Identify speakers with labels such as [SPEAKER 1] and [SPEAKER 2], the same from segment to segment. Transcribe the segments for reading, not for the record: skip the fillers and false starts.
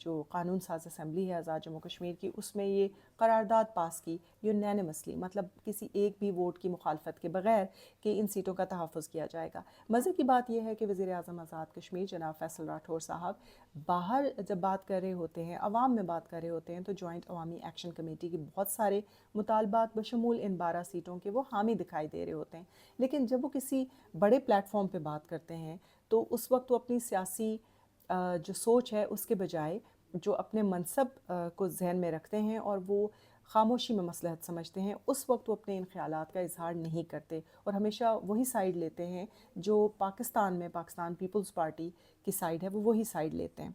[SPEAKER 1] جو قانون ساز اسمبلی ہے آزاد جموں کشمیر کی، اس میں یہ قرارداد پاس کی یونینمسلی، مطلب کسی ایک بھی ووٹ کی مخالفت کے بغیر کہ ان سیٹوں کا تحفظ کیا جائے گا۔ مزے کی بات یہ ہے کہ وزیر اعظم آزاد کشمیر جناب فیصل راٹھور صاحب باہر جب بات کر رہے ہوتے ہیں، عوام میں بات کر رہے ہوتے ہیں، تو جوائنٹ عوامی ایکشن کمیٹی کے بہت سارے مطالبات بشمول ان 12 سیٹوں کے وہ حامی دکھائی دے رہے ہوتے ہیں، لیکن جب وہ کسی بڑے پلیٹ فارم پہ بات کرتے ہیں تو اس وقت وہ اپنی سیاسی جو سوچ ہے اس کے بجائے جو اپنے منصب کو ذہن میں رکھتے ہیں اور وہ خاموشی میں مصلحت سمجھتے ہیں، اس وقت وہ اپنے ان خیالات کا اظہار نہیں کرتے اور ہمیشہ وہی سائیڈ لیتے ہیں جو پاکستان میں پاکستان پیپلز پارٹی کی سائیڈ ہے، وہ وہی سائیڈ لیتے ہیں۔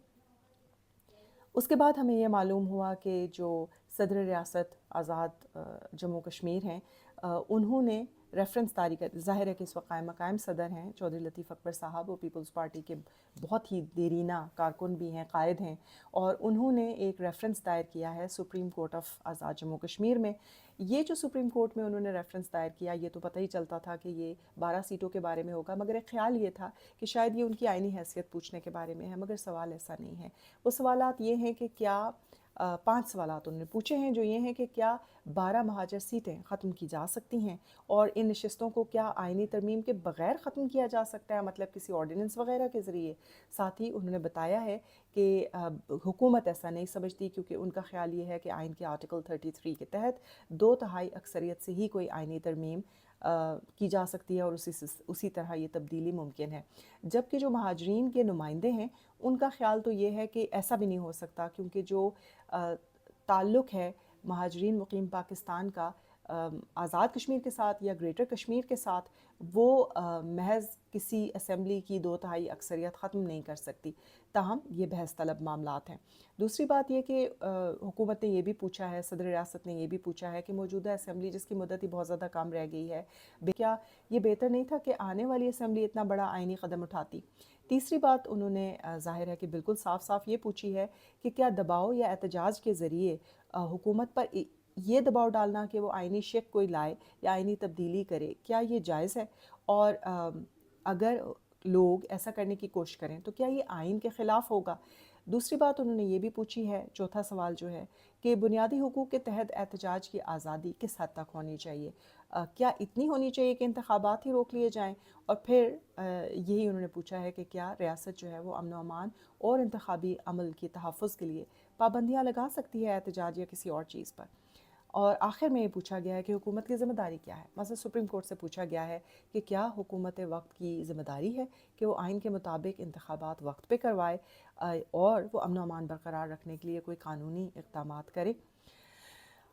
[SPEAKER 1] اس کے بعد ہمیں یہ معلوم ہوا کہ جو صدر ریاست آزاد جموں کشمیر ہیں، انہوں نے ریفرنس جاری کر، ظاہر ہے کہ اس وقت قائم مقام صدر ہیں چودھری لطیف اکبر صاحب، وہ پیپلز پارٹی کے بہت ہی دیرینہ کارکن بھی ہیں، قائد ہیں، اور انہوں نے ایک ریفرنس دائر کیا ہے سپریم کورٹ آف آزاد جموں کشمیر میں۔ یہ جو سپریم کورٹ میں انہوں نے ریفرنس دائر کیا، یہ تو پتہ ہی چلتا تھا کہ یہ 12 سیٹوں کے بارے میں ہوگا، مگر ایک خیال یہ تھا کہ شاید یہ ان کی آئینی حیثیت پوچھنے کے بارے میں ہے، مگر سوال ایسا نہیں ہے۔ وہ سوالات یہ ہیں کہ کیا 5 سوالات انہوں نے پوچھے ہیں، جو یہ ہیں کہ کیا 12 مہاجر سیٹیں ختم کی جا سکتی ہیں، اور ان نشستوں کو کیا آئینی ترمیم کے بغیر ختم کیا جا سکتا ہے، مطلب کسی آرڈیننس وغیرہ کے ذریعے۔ ساتھ ہی انہوں نے بتایا ہے کہ حکومت ایسا نہیں سمجھتی، کیونکہ ان کا خیال یہ ہے کہ آئین کے آرٹیکل 33 کے تحت 2/3 اکثریت سے ہی کوئی آئینی ترمیم کی جا سکتی ہے اور اسی طرح یہ تبدیلی ممکن ہے، جبکہ جو مہاجرین کے نمائندے ہیں ان کا خیال تو یہ ہے کہ ایسا بھی نہیں ہو سکتا، کیونکہ جو تعلق ہے مہاجرین مقیم پاکستان کا آزاد کشمیر کے ساتھ یا گریٹر کشمیر کے ساتھ، وہ محض کسی اسمبلی کی 2/3 اکثریت ختم نہیں کر سکتی، تاہم یہ بحث طلب معاملات ہیں۔ دوسری بات یہ کہ حکومت نے یہ بھی پوچھا ہے، صدر ریاست نے یہ بھی پوچھا ہے کہ موجودہ اسمبلی جس کی مدت ہی بہت زیادہ کم رہ گئی ہے، کیا یہ بہتر نہیں تھا کہ آنے والی اسمبلی اتنا بڑا آئینی قدم اٹھاتی؟ تیسری بات انہوں نے ظاہر ہے کہ بالکل صاف صاف یہ پوچھی ہے کہ کیا دباؤ یا احتجاج کے ذریعے حکومت پر یہ دباؤ ڈالنا کہ وہ آئینی شق کوئی لائے یا آئینی تبدیلی کرے، کیا یہ جائز ہے؟ اور اگر لوگ ایسا کرنے کی کوشش کریں تو کیا یہ آئین کے خلاف ہوگا؟ دوسری بات انہوں نے یہ بھی پوچھی ہے، چوتھا سوال جو ہے کہ بنیادی حقوق کے تحت احتجاج کی آزادی کس حد تک ہونی چاہیے؟ کیا اتنی ہونی چاہیے کہ انتخابات ہی روک لیے جائیں؟ اور پھر یہی انہوں نے پوچھا ہے کہ کیا ریاست جو ہے وہ امن و امان اور انتخابی عمل کے تحفظ کے لیے پابندیاں لگا سکتی ہے احتجاج یا کسی اور چیز پر؟ اور آخر میں یہ پوچھا گیا ہے کہ حکومت کی ذمہ داری کیا ہے؟ مثلا سپریم کورٹ سے پوچھا گیا ہے کہ کیا حکومت وقت کی ذمہ داری ہے کہ وہ آئین کے مطابق انتخابات وقت پہ کروائے اور وہ امن و امان برقرار رکھنے کے لیے کوئی قانونی اقدامات کرے۔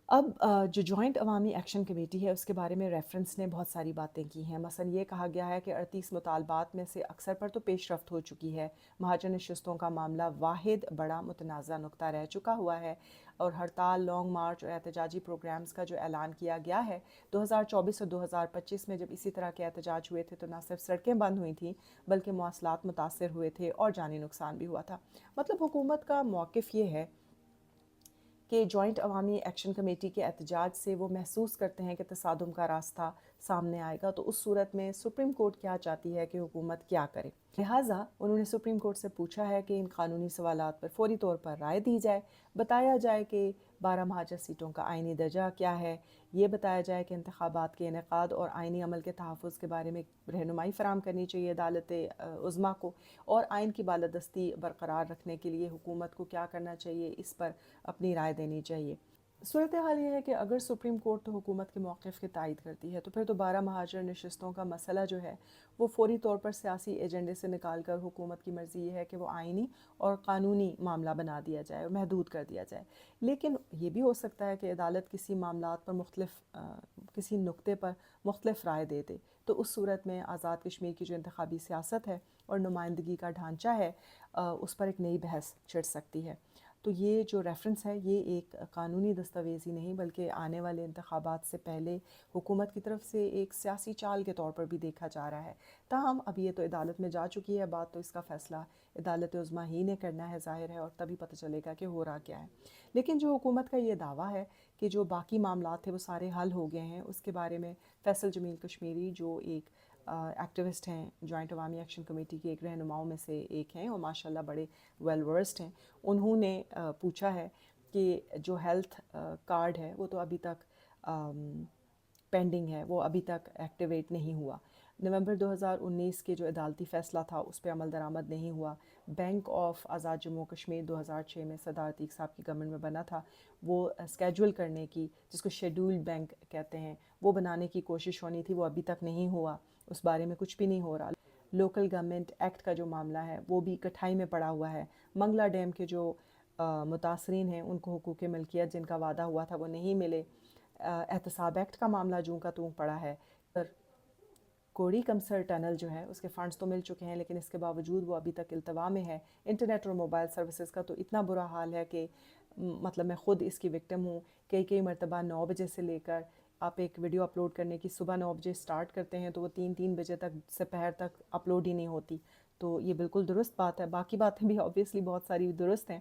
[SPEAKER 1] اب جو جوائنٹ عوامی ایکشن کمیٹی ہے اس کے بارے میں ریفرنس نے بہت ساری باتیں کی ہیں، مثلا یہ کہا گیا ہے کہ 38 مطالبات میں سے اکثر پر تو پیش رفت ہو چکی ہے، مہاجر نشستوں کا معاملہ واحد بڑا متنازع نقطہ رہ چکا ہوا ہے، اور ہڑتال، لانگ مارچ اور احتجاجی پروگرامز کا جو اعلان کیا گیا ہے 2024 اور 2025 میں، جب اسی طرح کے احتجاج ہوئے تھے تو نہ صرف سڑکیں بند ہوئی تھیں بلکہ مواصلات متاثر ہوئے تھے اور جانی نقصان بھی ہوا تھا۔ مطلب حکومت کا موقف یہ ہے کہ جوائنٹ عوامی ایکشن کمیٹی کے احتجاج سے وہ محسوس کرتے ہیں کہ تصادم کا راستہ سامنے آئے گا، تو اس صورت میں سپریم کورٹ کیا چاہتی ہے کہ حکومت کیا کرے؟ لہٰذا انہوں نے سپریم کورٹ سے پوچھا ہے کہ ان قانونی سوالات پر فوری طور پر رائے دی جائے، بتایا جائے کہ 12 مہاجر سیٹوں کا آئینی درجہ کیا ہے، یہ بتایا جائے کہ انتخابات کے انعقاد اور آئینی عمل کے تحفظ کے بارے میں رہنمائی فراہم کرنی چاہیے عدالت عظمیٰ کو، اور آئین کی بالادستی برقرار رکھنے کے لیے حکومت کو کیا کرنا چاہیے، اس پر اپنی رائے دینی چاہیے۔ صورتحال یہ ہے کہ اگر سپریم کورٹ تو حکومت کے موقف کی تائید کرتی ہے تو پھر تو 12 مہاجر نشستوں کا مسئلہ جو ہے وہ فوری طور پر سیاسی ایجنڈے سے نکال کر حکومت کی مرضی یہ ہے کہ وہ آئینی اور قانونی معاملہ بنا دیا جائے اور محدود کر دیا جائے۔ لیکن یہ بھی ہو سکتا ہے کہ عدالت کسی معاملات پر کسی نقطے پر مختلف رائے دے دے، تو اس صورت میں آزاد کشمیر کی جو انتخابی سیاست ہے اور نمائندگی کا ڈھانچہ ہے اس پر ایک نئی بحث چھڑ سکتی ہے۔ تو یہ جو ریفرنس ہے یہ ایک قانونی دستاویز ہی نہیں بلکہ آنے والے انتخابات سے پہلے حکومت کی طرف سے ایک سیاسی چال کے طور پر بھی دیکھا جا رہا ہے۔ تاہم اب یہ تو عدالت میں جا چکی ہے بات، تو اس کا فیصلہ عدالت عظمیٰ ہی نے کرنا ہے ظاہر ہے، اور تبھی پتہ چلے گا کہ ہو رہا کیا ہے۔ لیکن جو حکومت کا یہ دعویٰ ہے کہ جو باقی معاملات تھے وہ سارے حل ہو گئے ہیں، اس کے بارے میں فیصل جمیل کشمیری جو ایک ایکٹیوسٹ ہیں، جوائنٹ عوامی ایکشن کمیٹی کے ایک رہنماؤں میں سے ایک ہیں اور ماشاءاللہ بڑے ویل ورسڈ ہیں. انہوں نے پوچھا ہے کہ جو ہیلتھ کارڈ ہے وہ تو ابھی تک پینڈنگ ہے، وہ ابھی تک ایکٹیویٹ نہیں ہوا. نومبر 2019 کے جو عدالتی فیصلہ تھا اس پہ عمل درآمد نہیں ہوا. بینک آف آزاد جموں کشمیر 2006 میں سردار عتیق صاحب کی گورنمنٹ میں بنا تھا، وہ اسکیجول کرنے کی، جس کو شیڈول بینک کہتے ہیں، وہ بنانے کی کوشش ہونی تھی، وہ ابھی تک نہیں ہوا. اس بارے میں کچھ بھی نہیں ہو رہا. لوکل گورنمنٹ ایکٹ کا جو معاملہ ہے وہ بھی کٹھائی میں پڑا ہوا ہے. منگلا ڈیم کے جو متاثرین ہیں ان کو حقوق ملکیت جن کا وعدہ ہوا تھا وہ نہیں ملے. احتساب ایکٹ کا معاملہ جوں کا توں پڑا ہے. کوڑی کمسر ٹنل جو ہے اس کے فنڈز تو مل چکے ہیں لیکن اس کے باوجود وہ ابھی تک التوا میں ہے. انٹرنیٹ اور موبائل سروسز کا تو اتنا برا حال ہے کہ مطلب میں خود اس کی وکٹم ہوں. کئی مرتبہ 9 بجے سے لے کر آپ ایک ویڈیو اپلوڈ کرنے کی صبح 9 بجے سٹارٹ کرتے ہیں تو وہ 3 بجے تک سپہر تک اپلوڈ ہی نہیں ہوتی. تو یہ بالکل درست بات ہے. باقی باتیں بھی آبویسلی بہت ساری درست ہیں.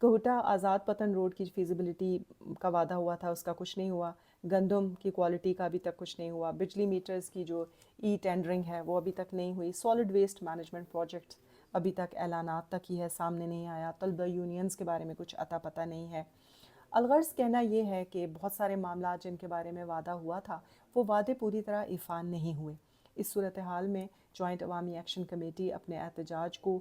[SPEAKER 1] کوہٹا آزاد پتن روڈ کی فیزیبلٹی کا وعدہ ہوا تھا، اس کا کچھ نہیں ہوا. گندم کی کوالٹی کا ابھی تک کچھ نہیں ہوا. بجلی میٹرز کی جو ای ٹینڈرنگ ہے وہ ابھی تک نہیں ہوئی. سالڈ ویسٹ مینجمنٹ پروجیکٹ ابھی تک اعلانات تک ہی ہے، سامنے نہیں آیا. طلبہ یونینز کے بارے میں کچھ عطا پتہ نہیں ہے. الغرض کہنا یہ ہے کہ بہت سارے معاملات جن کے بارے میں وعدہ ہوا تھا وہ وعدے پوری طرح ایفان نہیں ہوئے. اس صورتحال میں جوائنٹ عوامی ایکشن کمیٹی اپنے احتجاج کو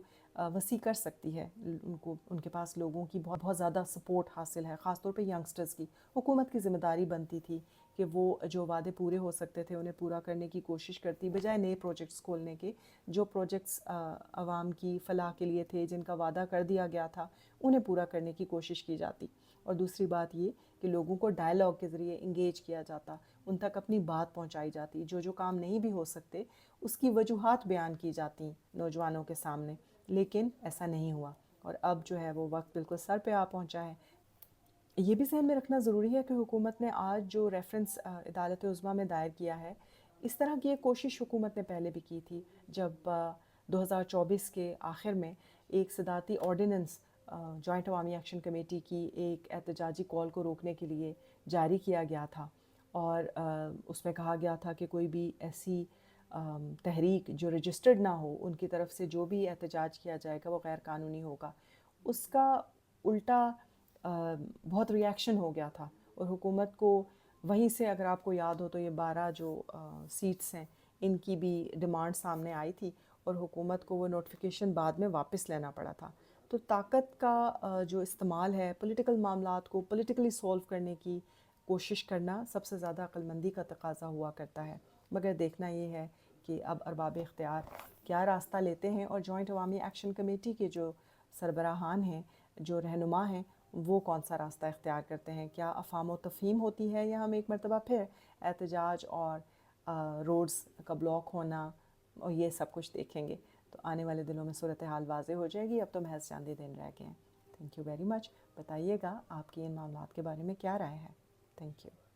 [SPEAKER 1] وسیع کر سکتی ہے. ان کے پاس لوگوں کی بہت زیادہ سپورٹ حاصل ہے، خاص طور پہ ینگسٹرز کی. حکومت کی ذمہ داری بنتی تھی کہ وہ جو وعدے پورے ہو سکتے تھے انہیں پورا کرنے کی کوشش کرتی، بجائے نئے پروجیکٹس کھولنے کے. جو پروجیکٹس عوام کی فلاح کے لیے تھے، جن کا وعدہ کر دیا گیا تھا، انہیں پورا کرنے کی کوشش کی جاتی. اور دوسری بات یہ کہ لوگوں کو ڈائلاگ کے ذریعے انگیج کیا جاتا، ان تک اپنی بات پہنچائی جاتی. جو کام نہیں بھی ہو سکتے اس کی وجوہات بیان کی جاتی نوجوانوں کے سامنے، لیکن ایسا نہیں ہوا. اور اب جو ہے وہ وقت بالکل سر پہ آ پہنچا ہے. یہ بھی ذہن میں رکھنا ضروری ہے کہ حکومت نے آج جو ریفرنس عدالت عظمیٰ میں دائر کیا ہے، اس طرح کی ایک کوشش حکومت نے پہلے بھی کی تھی جب 2024 کے آخر میں ایک صدارتی آرڈیننس جوائنٹ عوامی ایکشن کمیٹی کی ایک احتجاجی کال کو روکنے کے لیے جاری کیا گیا تھا. اور اس میں کہا گیا تھا کہ کوئی بھی ایسی تحریک جو رجسٹرڈ نہ ہو، ان کی طرف سے جو بھی احتجاج کیا جائے گا وہ غیر قانونی ہوگا. اس کا الٹا بہت ری ایکشن ہو گیا تھا اور حکومت کو وہیں سے، اگر آپ کو یاد ہو تو یہ 12 جو سیٹس ہیں ان کی بھی ڈیمانڈ سامنے آئی تھی اور حکومت کو وہ نوٹیفیکیشن بعد میں واپس لینا پڑا تھا. تو طاقت کا جو استعمال ہے پولیٹیکل معاملات کو پولیٹیکلی سولو کرنے کی کوشش کرنا سب سے زیادہ عقل مندی کا تقاضا ہوا کرتا ہے. مگر دیکھنا یہ ہے کہ اب ارباب اختیار کیا راستہ لیتے ہیں اور جوائنٹ عوامی ایکشن کمیٹی کے جو سربراہان ہیں، جو رہنما ہیں، وہ کون سا راستہ اختیار کرتے ہیں. کیا افہام و تفہیم ہوتی ہے یا ہم ایک مرتبہ پھر احتجاج اور روڈز کا بلاک ہونا اور یہ سب کچھ دیکھیں گے. تو آنے والے دنوں میں صورتحال واضح ہو جائے گی. اب تو محض چاند ہی دن رہ گئے ہیں. Thank you very much. بتائیے گا آپ کی ان معاملات کے بارے میں کیا رائے ہے. Thank you.